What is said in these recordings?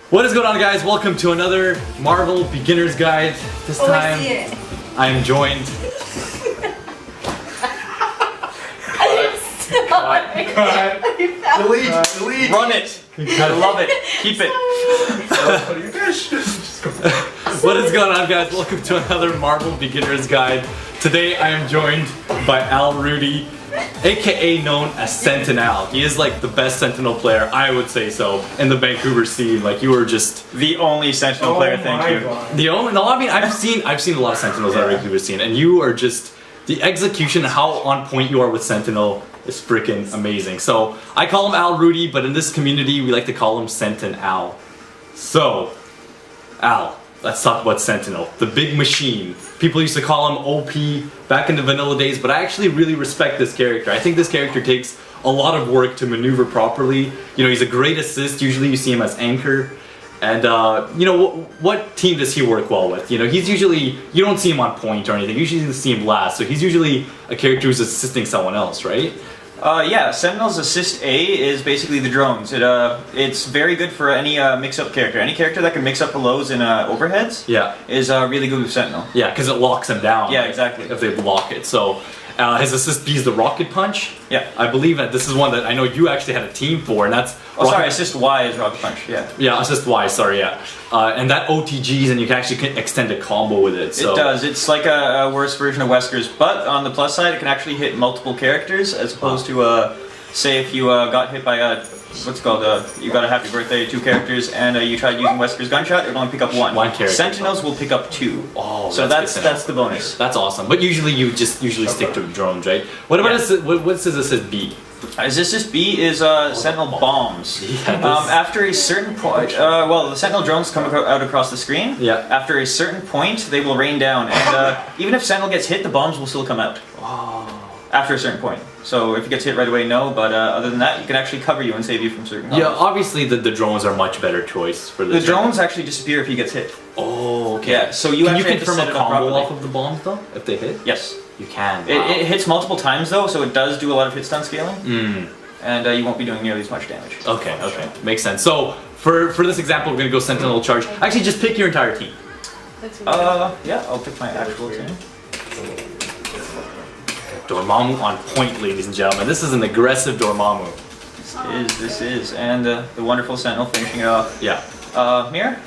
What is going on, guys? Welcome to another Marvel Beginner's Guide. This time, I am joined. Delete. Run it. I love it. Keep it. What is going on, guys? Welcome to another Marvel Beginner's Guide. Today, I am joined by Behrudy, aka known as Sentinel. He is like the best Sentinel player, I would say so, in the Vancouver scene. Like, you were just the only Sentinel player. Thank you. God. The only? No, I mean, I've seen a lot of Sentinels in the Vancouver scene, and you are just the execution, how on point you are with Sentinel is freaking amazing. So I call him Behrudy, but in this community we like to call him sentinAL. So, Al, let's talk about Sentinel, the big machine. People used to call him OP back in the vanilla days, but I actually really respect this character. I think this character takes a lot of work to maneuver properly. You know, he's a great assist. Usually you see him as anchor. And, you know, what team does he work well with? You know, he's usually, you don't see him on point or anything. You usually see him last. So he's usually a character who's assisting someone else, right? Yeah, Sentinel's assist A is basically the drones. It's very good for any mix-up character. Any character that can mix up the lows and overheads is really good with Sentinel. Yeah, because it locks them down. Yeah, exactly. If they block it. So his assist B is the rocket punch. Yeah. I believe that this is one that I know you actually had a team for, and that's... Oh, sorry, assist Y is rocket punch, yeah. Yeah, assist Y, sorry, yeah. And that OTGs, and you can actually extend a combo with it. So. It does. It's like a worse version of Wesker's, but on the plus side, it can actually hit multiple characters, as opposed to, say, if you got hit by what's it called, you got a happy birthday, 2 characters, and you tried using Wesker's gunshot, it would only pick up 1. 1 character. Sentinels will pick up 2. Oh, so that's the bonus. That's awesome. But usually you just stick to drones, right? What about what's his assist B? His assist B is Sentinel bombs. Yeah, after a certain point, well, the Sentinel drones come out across the screen. Yeah. After a certain point, they will rain down, and even if Sentinel gets hit, the bombs will still come out. Oh. After a certain point. So if it gets hit right away, no, but other than that, you can actually cover you and save you from certain bombs. Yeah, obviously the drones are much better choice for this. The drones actually disappear if he gets hit. Oh, okay. Yeah, so you actually confirm a combo off of the bombs, though, if they hit? Yes. You can. Wow. It hits multiple times, though, so it does do a lot of hit stun scaling. Mm. And you won't be doing nearly as much damage. Okay, okay. Makes sense. So, for this example, we're going to go Sentinel charge. Actually, just pick your entire team. Yeah, I'll pick my actual team. Dormammu on point, ladies and gentlemen. This is an aggressive Dormammu. This is. And the wonderful Sentinel finishing it off. Yeah. Mirror?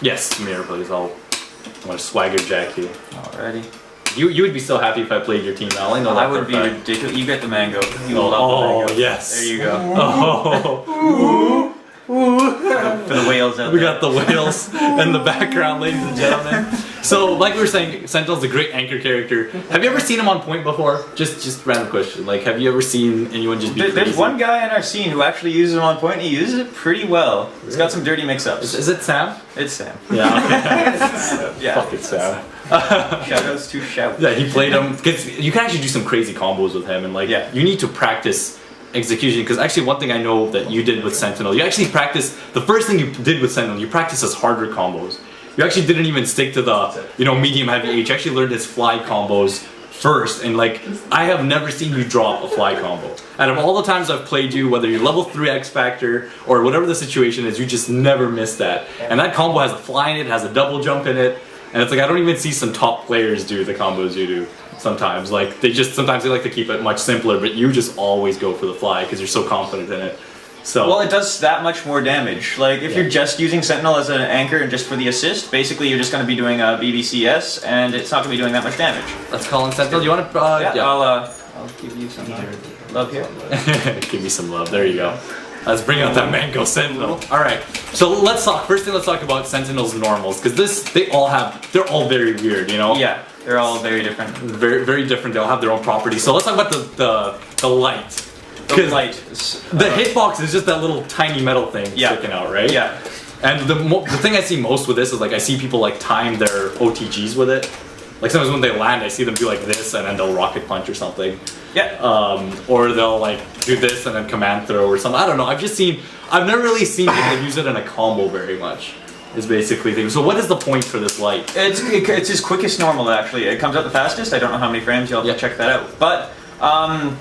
Yes, Mirror, please. I want to swagger jack you. Alrighty. You would be so happy if I played your team, Al. I know that. I would be ridiculous. You get the mango. You love the mango. Yes. There you go. Oh. For the whales out there. We got the whales in the background, ladies and gentlemen. So, like we were saying, Sentinel's a great anchor character. Have you ever seen him on point before? Just random question. Like, have you ever seen anyone just be crazy? There's one guy in our scene who actually uses him on point, and he uses it pretty well. He's got some dirty mix-ups. Is it Sam? It's Sam. Yeah, okay. Yeah. Fuck it, Sam. Shoutouts to Shout. Yeah, he played him, because you can actually do some crazy combos with him, and like, you need to practice execution, because actually one thing I know that you did with Sentinel, you actually practice, the first thing you did with Sentinel, you practiced his harder combos. You actually didn't even stick to the, you know, medium heavy H. You actually learned his fly combos first, and like, I have never seen you drop a fly combo. Out of all the times I've played you, whether you're level 3 X Factor, or whatever the situation is, you just never miss that. And that combo has a fly in it, has a double jump in it, and it's like, I don't even see some top players do the combos you do. Sometimes, like, sometimes they like to keep it much simpler, but you just always go for the fly because you're so confident in it. So, well, it does that much more damage. Like, if you're just using Sentinel as an anchor and just for the assist, basically you're just going to be doing a BBCS, and it's not going to be doing that much damage. Let's call in Sentinel. Do you want to? I'll give you some love here. Give me some love. There you go. Let's bring out that mango Sentinel. All right. So let's talk. First thing, let's talk about Sentinel's normals, because they're all very weird. You know. Yeah. They're all very different. Very, very different. They all have their own properties. So let's talk about the light. The light. The hitbox is just that little tiny metal thing sticking out, right? Yeah. And the thing I see most with this is, like, I see people like time their OTGs with it. Like, sometimes when they land, I see them do like this and then they'll rocket punch or something. Yeah. Or they'll like do this and then command throw or something. I don't know. I've never really seen people use it in a combo very much. Is basically things. So what is the point for this light? It's his quickest normal, actually. It comes out the fastest. I don't know how many frames. You'll have to check that out. But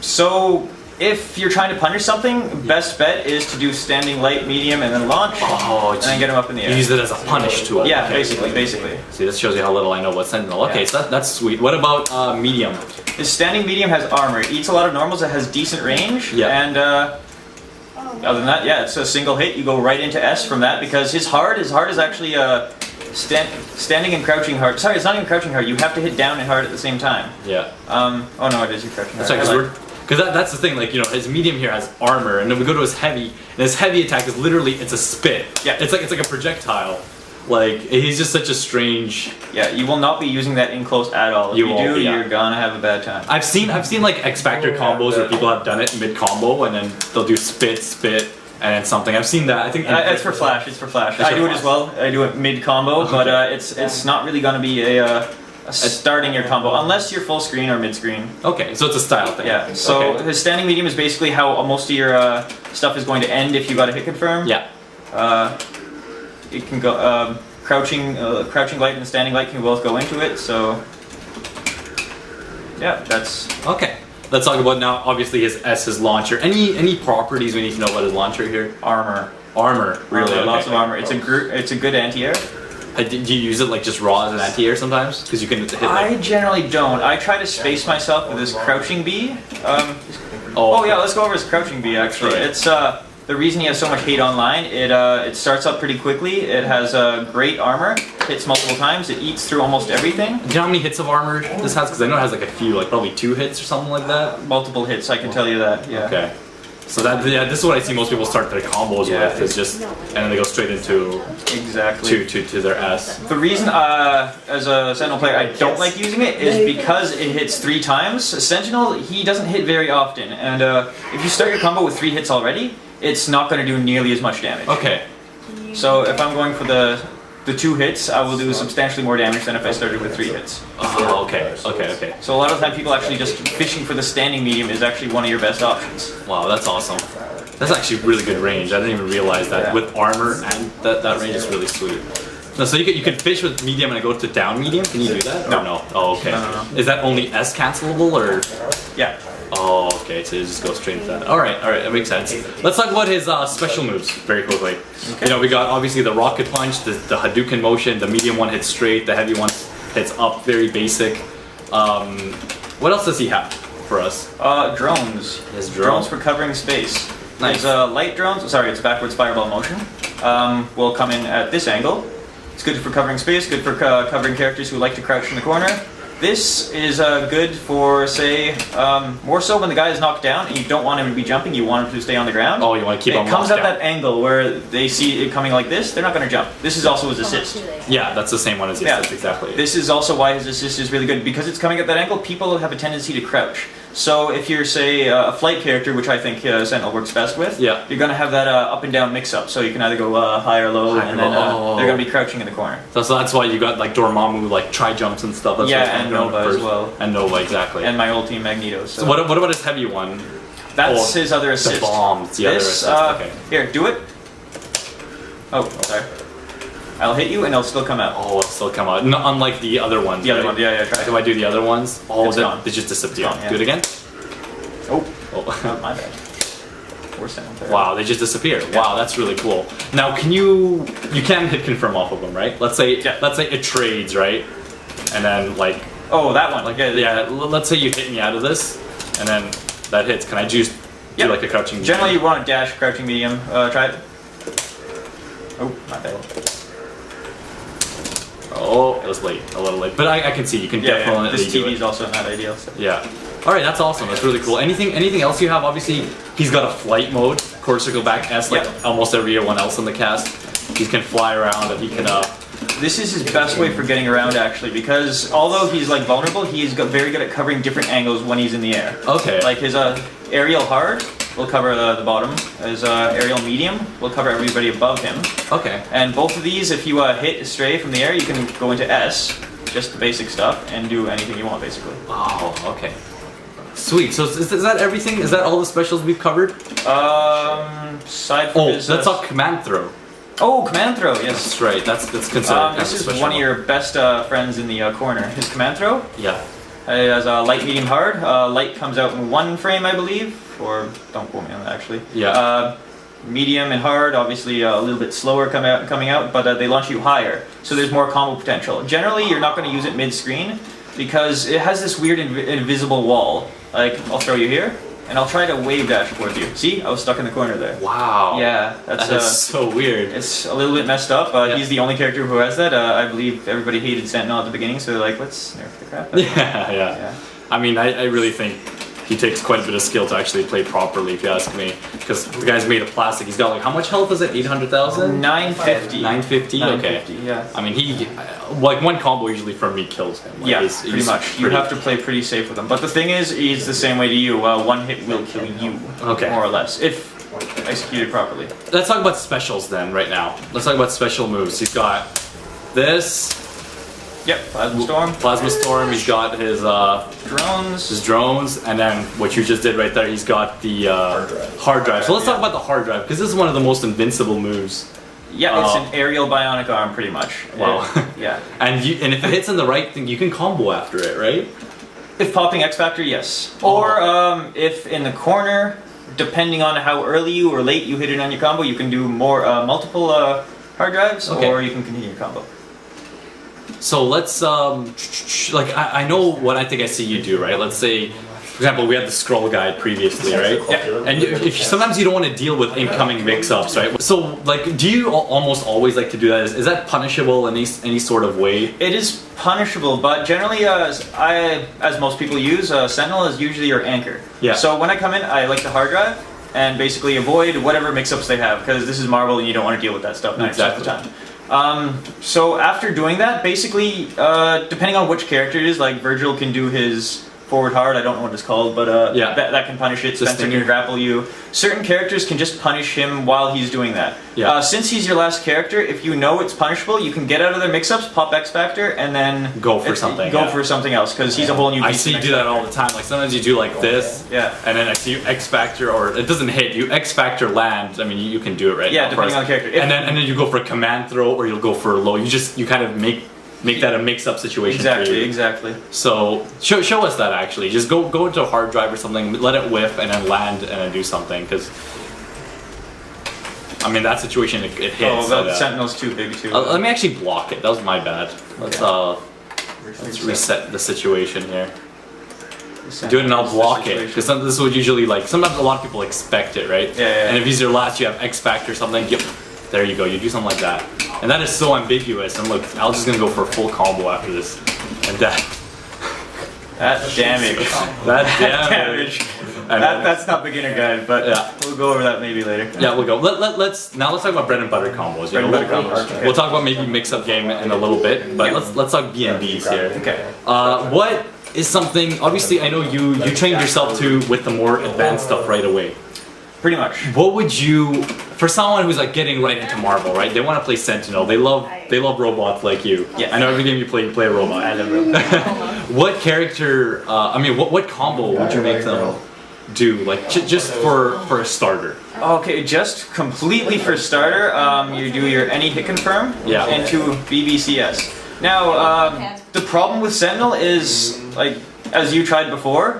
so If you're trying to punish something, best bet is to do standing light, medium, and then launch, and then get him up in the air. You use it as a punish tool. Yeah, okay. basically. See, this shows you how little I know about Sentinel. Okay, Yeah. so that's sweet. What about medium? His standing medium has armor. It eats a lot of normals. It has decent range. Yeah. And other than that, yeah, it's a single hit. You go right into S from that because his hard is actually standing and crouching hard. Sorry, it's not even crouching hard. You have to hit down and hard at the same time. Yeah. Oh no, it is your crouching hard. That's right, because that's the thing, like, you know, his medium here has armor, and then we go to his heavy, and his heavy attack is literally, it's a spit. Yeah. It's like a projectile. Like, he's just such a strange... Yeah, you will not be using that in close at all. If you won't do, be, yeah. you're gonna have a bad time. I've seen like X Factor combos where people have done it mid-combo, and then they'll do spit, and then something. I've seen that, I think... It's for Flash, I do it as well. I do it mid-combo, but it's not really gonna be a starting your combo, unless you're full screen or mid-screen. Okay, so it's a style thing. Yeah, so his standing medium is basically how most of your stuff is going to end if you got a hit confirm. Yeah. It can go, crouching light and standing light can both go into it, so... Yeah, that's... Okay. Let's talk about now, obviously, his launcher. Any properties we need to know about his launcher here? Armor. Armor, really? Okay. Lots of armor. It's a good anti-air. Do you use it like just raw as an anti-air sometimes? Because you can hit like... I generally don't. I try to space myself with this crouching B. Yeah, let's go over his crouching B actually. Right. It's the reason he has so much hate online. It starts up pretty quickly. It has great armor. Hits multiple times. It eats through almost everything. Do you know how many hits of armor this has? Because I know it has like a few, like probably 2 hits or something like that. Multiple hits, I can tell you that. Yeah. Okay. So this is what I see most people start their combos with. Is just, and then they go straight into to their S. The reason, as a Sentinel player, I don't like using it is because it hits 3 times. Sentinel, he doesn't hit very often, and if you start your combo with 3 hits already, it's not going to do nearly as much damage. Okay. So if I'm going for the 2 hits, I will do substantially more damage than if I started with 3 hits. Oh, okay. So a lot of the time people actually just fishing for the standing medium is actually one of your best options. Wow, that's awesome. That's actually really good range. I didn't even realize that with armor and that range is really sweet. No, so you could fish with medium and go to down medium? Can you do that? No. Or no? Oh, okay. No. Is that only S cancelable or? Yeah. Oh, okay, so you just go straight to that. Alright, that makes sense. Let's talk about his special moves very quickly. Okay. You know, we got obviously the rocket punch, the Hadouken motion, the medium one hits straight, the heavy one hits up, very basic. What else does he have for us? Drones. His drones for covering space. Nice. His light drones, sorry, it's backwards fireball motion, will come in at this angle. It's good for covering space, good for covering characters who like to crouch in the corner. This is good for, say, more so when the guy is knocked down and you don't want him to be jumping, you want him to stay on the ground. Oh, you want to keep him It comes at down. that angle where they see it coming like this, they're not going to jump. This is also his assist. Yeah, that's the same one as his assist, exactly. This is also why his assist is really good. Because it's coming at that angle, people have a tendency to crouch. So if you're, say, a flight character, which I think Sentinel works best with, you're going to have that up and down mix-up. So you can either go high or low, and then they're going to be crouching in the corner. So that's why you got like Dormammu, like tri-jumps and stuff. That's and Nova as well. And Nova, exactly. And my old team Magneto. So what about his heavy one? That's his other assist. The bombs, the other assist. Okay. Here, do it. Oh, sorry. I'll hit you and it'll still come out. Oh, it'll still come out. No, unlike the other ones. The other one, yeah, try it. If I do the other ones, they just disappear. Gone, yeah. Do it again. Oh, my bad. Wow, they just disappear. Yeah. Wow, that's really cool. Now, you can hit confirm off of them, right? Let's say it trades, right? And then like. Oh, that one. Yeah. Let's say you hit me out of this, and then that hits. Can I just do like a crouching? Generally, you want a dash, crouching medium. Try it. Oh, my bad. Oh, it was late, a little late, but I can see you can definitely. This TV is also not ideal. So. Yeah. All right, that's awesome. That's really cool. Anything else you have? Obviously, he's got a flight mode, quarter circle back S, like almost everyone else in the cast. He can fly around and he can. This is his best way for getting around, actually, because although he's like vulnerable, he's very good at covering different angles when he's in the air. Okay. Like his aerial hard will cover the bottom. His aerial medium will cover everybody above him. Okay. And both of these, if you hit stray from the air, you can go into S, just the basic stuff, and do anything you want, basically. Oh, okay. Sweet. So is that everything? Is that all the specials we've covered? Aside from his... let's talk command throw. Oh, command throw, yes. That's right. That's considered this is one of your best friends in the corner. His command throw? Yeah. It has light, medium, hard. Light comes out in 1 frame, I believe, or don't quote me on that actually. Yeah. Medium and hard, obviously a little bit slower coming out, but they launch you higher, so there's more combo potential. Generally, you're not going to use it mid-screen because it has this weird invisible wall. Like, I'll throw you here, and I'll try to wave dash towards you. See? I was stuck in the corner there. Wow. Yeah, that is so weird. It's a little bit messed up. He's the only character who has that. I believe everybody hated Sentinel at the beginning, so they're like, let's nerf the crap out of him. Yeah. I mean, I really think he takes quite a bit of skill to actually play properly, if you ask me. Because the guy's made of plastic. He's got like, how much health is it? 800,000? 950. 950? Okay. 950, yeah. I mean, he, like, one combo usually from me kills him. Like, Yeah, pretty much. You have to play pretty safe with him. But the thing is, he's the same way to you. One hit will kill you, Okay. more or less, if executed properly. Let's talk about specials then, right now. Let's talk about special moves. He's got this. Yep, Plasma Storm. Plasma Storm, he's got his drones, and then what you just did right there, he's got the hard drive. So let's talk about the hard drive, because this is one of the most invincible moves. Yeah, it's an aerial bionic arm, pretty much. Wow. Yeah. And if it hits in the right thing, you can combo after it, right? If popping X Factor, yes. Or if in the corner, depending on how early you or late you hit it on your combo, you can do more multiple hard drives, or you can continue your combo. So let's, like, I know what I think I see you do, right? Let's say, for example, we had the scroll guide previously, right? Yeah. And sometimes you don't want to deal with incoming mix-ups, right? So, like, do you almost always like to do that? Is that punishable in any sort of way? It is punishable, but generally, as most people use, Sentinel is usually your anchor. Yeah. So when I come in, I like the hard drive and basically avoid whatever mix-ups they have, because this is Marvel and you don't want to deal with that stuff 90% of the time. So after doing that, basically, depending on which character it is, like Virgil can do his forward hard, I don't know what it's called, but that can punish it. Spencer can grapple you. Certain characters can just punish him while he's doing that. Yeah. Since he's your last character, if you know it's punishable, you can get out of their mix-ups, pop X Factor, and then go for something. Go for something else, because he's a whole new beast. I see you do that all the time. Like sometimes you do like this, and then I see you X Factor, or it doesn't hit. You X Factor land. I mean, you can do it right. Yeah, depending on the character. And then you go for a command throw, or you'll go for a low. You kind of make that a mix-up situation. Exactly. So show us that actually. Just go into a hard drive or something, let it whiff, and then land and then do something. Because I mean that situation it hits. Oh, that Sentinel's too big too. Let me actually block it. That was my bad. Let's reset the situation here. Do it and I'll block it, because this would usually sometimes a lot of people expect it, right? Yeah. And if he's your last, you have X Factor or something. Yep. There you go. You do something like that, and that is so ambiguous. And look, Al's just gonna go for a full combo after this, and that damage. damage. That's not beginner guide, but we'll go over that maybe later. Yeah, we'll go. Let's talk about bread and butter combos. We'll talk about maybe mix-up game in a little bit, but let's talk BNBs here. Okay. What is something? Obviously, I know you trained yourself with the more advanced stuff right away. Pretty much. What would you, for someone who's like getting right into Marvel, right? They want to play Sentinel. They love robots like you. Yeah. I know every game you play a robot. I love robots. What character? What combo would you make them do? Like just for a starter. Okay, just completely for starter. You do your any hit confirm into BBCS. Now, the problem with Sentinel is as you tried before,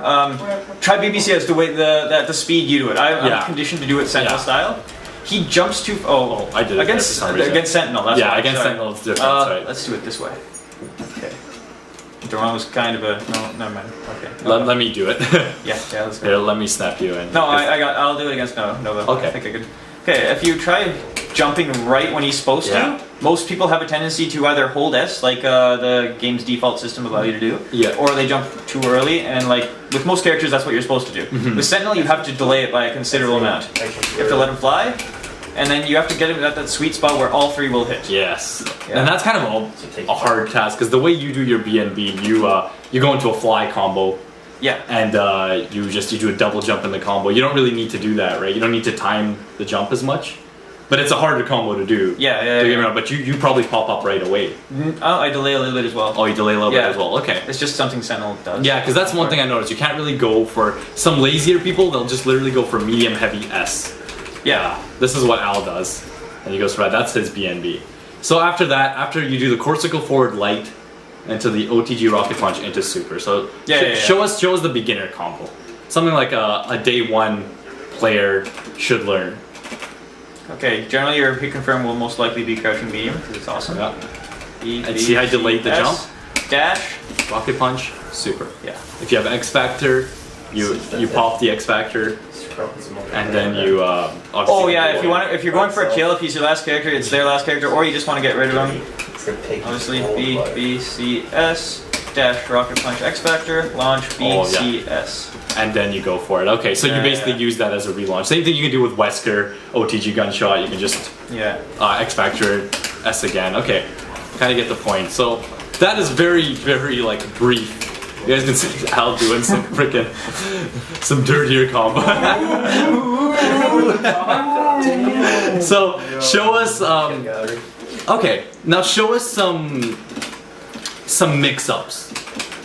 try BBCS the way the speed you do it. I'm conditioned to do it Sentinel style. He jumps too. I did it against Sentinel. That's against Sentinel it's different. Right. Let's do it this way. Okay. Duran was kind of a never mind. Okay. Let me do it. yeah, let's go. Here, let me snap you in. No, I'll do it against Nova. Okay. I think I could. Okay, if you try jumping right when he's supposed to, most people have a tendency to either hold S, like the game's default system allows you to do, or they jump too early, and with most characters that's what you're supposed to do. With Sentinel you have to delay it by a considerable amount. You have to let him fly, and then you have to get him at that sweet spot where all three will hit. Yes. And that's kind of a hard task, because the way you do your BNB, you go into a fly combo. Yeah. And you do a double jump in the combo. You don't really need to do that, right? You don't need to time the jump as much. But it's a harder combo to do. Yeah. But you probably pop up right away. I delay a little bit as well. Oh, you delay a little bit as well. Okay. It's just something Sentinel does. Yeah, because that's one thing I noticed. You can't really go for some lazier people. They'll just literally go for medium heavy S. Yeah. This is what Al does, and he goes for that. That's his BNB. So after that, after you do the corsical forward light, into the OTG Rocket Punch into super. So show us the beginner combo. Something like a day one player should learn. Okay, generally your hit confirm will most likely be crouching medium because it's awesome. Yeah. And see how I delayed the jump? Dash. Rocket Punch, super. Yeah. If you have X Factor, you pop the X Factor, and then you oh yeah, if you're going for a kill, if he's your last character, it's their last character, or you just want to get rid of him. Obviously, B, B, C, S, dash, Rocket Punch, X Factor, launch, B, C, S. And then you go for it. Okay, so you basically use that as a relaunch. Same thing you can do with Wesker, OTG Gunshot, you can just X Factor, S again. Okay, kind of get the point. So that is very, very like brief. You guys can see Al doing some freaking, some dirtier combo. So show us, okay, now show us some mix-ups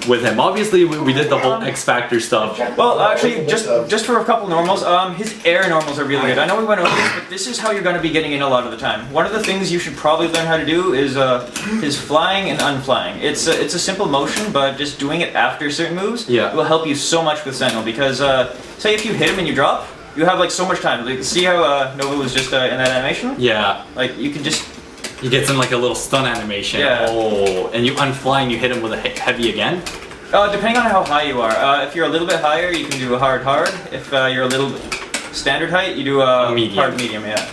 with him. Obviously, we did the whole X Factor stuff. Well, actually, just for a couple normals, his air normals are really good. I know we went over this, but this is how you're going to be getting in a lot of the time. One of the things you should probably learn how to do is his flying and unflying. It's a simple motion, but just doing it after certain moves will help you so much with Sentinel. Because say if you hit him and you drop, you have like so much time. Like, see how Nova was just in that animation? Yeah. Like you can just. He gets in like a little stun animation. Yeah. Oh, and you unfly and you hit him with a heavy again? Depending on how high you are. If you're a little bit higher, you can do a hard. If you're a little standard height, you do a medium. Hard medium, yeah.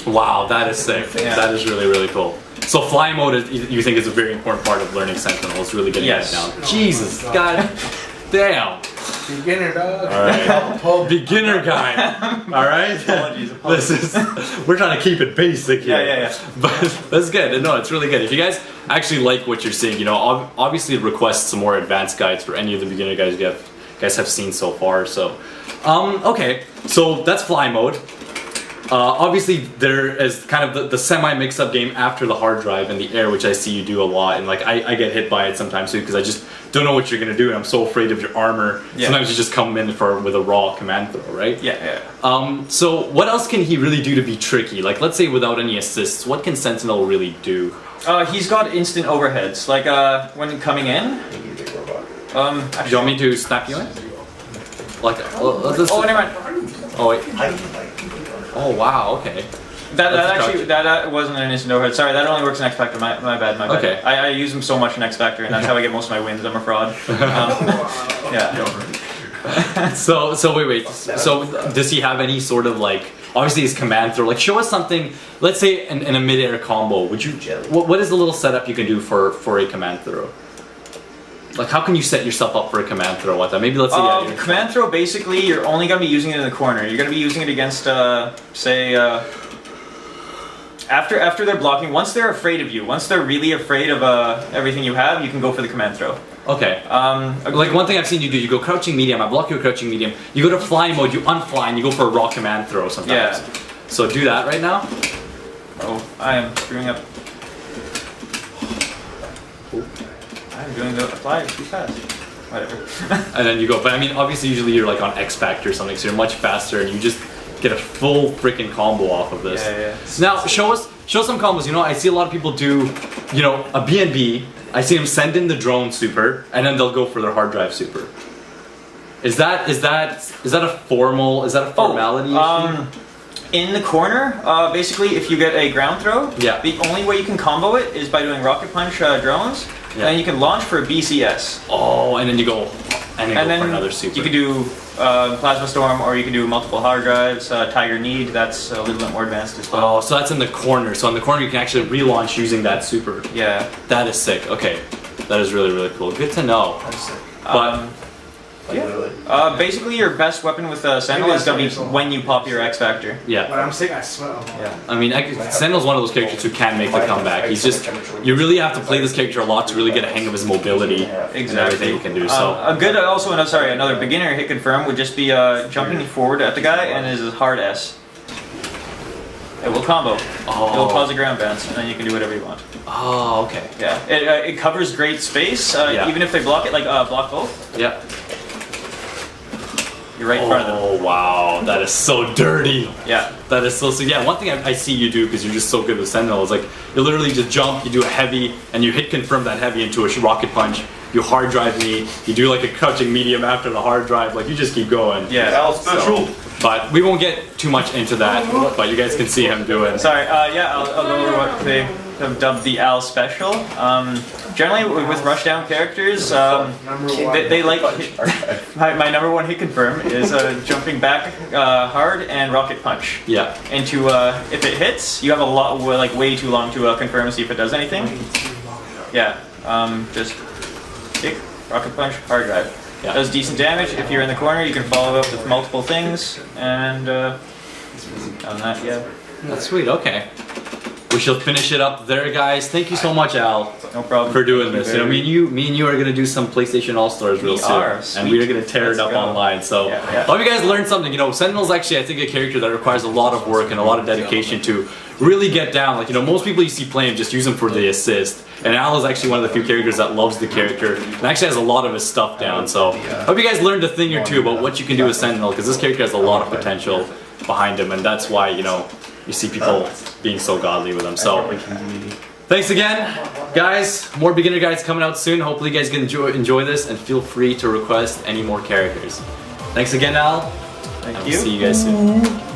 Wow, that is sick. Yeah. That is really, really cool. So fly mode, you think is a very important part of learning Sentinel. It's really getting that down. Jesus, God damn. Beginner dog. Alright. Beginner guy. Alright? Apologies. We're trying to keep it basic here. Yeah. But that's good. No, it's really good. If you guys actually like what you're seeing, you know, obviously request some more advanced guides for any of the beginner guides you guys have seen so far. So, okay. So that's fly mode. Obviously, there is kind of the semi-mix-up game after the hard drive and the air, which I see you do a lot, and like I get hit by it sometimes too because I just don't know what you're gonna do, and I'm so afraid of your armor. Yeah. Sometimes you just come in with a raw command throw, right? Yeah. So what else can he really do to be tricky? Like, let's say without any assists, what can Sentinel really do? He's got instant overheads, like when coming in. Do you want me to snap you in? Like, oh, never mind. Oh wait. Oh wow, okay. That wasn't an instant overhead. Sorry, that only works in X Factor. My bad. Okay. I use them so much in X Factor, and that's how I get most of my wins. I'm a fraud. Yeah. So wait. So does he have any sort of like? Obviously, his command throw. Like, show us something. Let's say in a mid-air combo. Would you? What is the little setup you can do for a command throw? Like, how can you set yourself up for a command throw with that? Maybe let's say command throw, basically, you're only going to be using it in the corner. You're going to be using it against, say, after they're blocking. Once they're afraid of you, once they're really afraid of everything you have, you can go for the command throw. Okay. Like, one thing I've seen you do, you go crouching medium, I block you a crouching medium, you go to fly mode, you unfly, and you go for a raw command throw sometimes. Yeah. So do that right now. Oh, I am screwing up. I'm doing the fly too fast. Whatever. And then you go, but I mean, obviously, usually you're like on X Factor or something, so you're much faster, and you just get a full freaking combo off of this. Yeah. Now, show some combos. You know, I see a lot of people do, you know, a BNB. I see them send in the drone super, and then they'll go for their hard drive super. Is that a formality issue? In the corner, basically, if you get a ground throw, the only way you can combo it is by doing rocket punch drones. Yeah. And you can launch for a BCS. Oh, and then you go, and then for another super. You can do Plasma Storm, or you can do multiple hard drives. Tiger Need, that's a little bit more advanced as well. Oh, so that's in the corner. So in the corner, you can actually relaunch using that super. Yeah. That is sick. Okay, that is really, really cool. Good to know. That's sick. But basically, your best weapon with Sentinel is going to be when you pop your X Factor. Yeah. When I'm sick, I sweat. Yeah. I mean, Sentinel's one of those characters who can make the comeback. He's just, you really have to play this character a lot to really get a hang of his mobility and everything he can do. So Another beginner hit confirm would just be jumping forward at the guy and is a hard S. It will combo. Oh. It will cause a ground bounce, and then you can do whatever you want. Oh, okay. Yeah. It covers great space, even if they block it, like block both. Yeah. You're right in front of them. Oh wow, that is so dirty. Yeah. That is so yeah. One thing I see you do because you're just so good with Sentinel is like you literally just jump, you do a heavy, and you hit confirm that heavy into a rocket punch. You hard drive me. You do like a crouching medium after the hard drive. Like you just keep going. Yeah. Al special. But we won't get too much into that. But you guys can see him doing. Sorry, yeah, I'll go over what they have dubbed the Al special. Generally, with rushdown characters, they like my number one hit confirm is jumping back hard and rocket punch. Yeah. Into if it hits, you have a lot like way too long to confirm and see if it does anything. Yeah. Just kick, rocket punch, hard drive. Yeah. Does decent damage. If you're in the corner, you can follow up with multiple things, and on that, yeah. That's sweet. Okay. We shall finish it up there, guys. Thank you so much, Al. No problem. For doing this. You know, me and you are gonna do some PlayStation All Stars real soon, and we are gonna tear it up online. So, I hope you guys learned something. You know, Sentinel's actually, I think, a character that requires a lot of work and a lot of dedication to really get down. Like, you know, most people you see playing just use him for the assist, and Al is actually one of the few characters that loves the character and actually has a lot of his stuff down. So, I hope you guys learned a thing or two about what you can do with Sentinel, because this character has a lot of potential behind him, and that's why, you know, you see people being so godly with him. So, thanks again, guys. More beginner guides coming out soon. Hopefully you guys can enjoy this, and feel free to request any more characters. Thanks again, Al. Thank and you. We'll see you guys soon.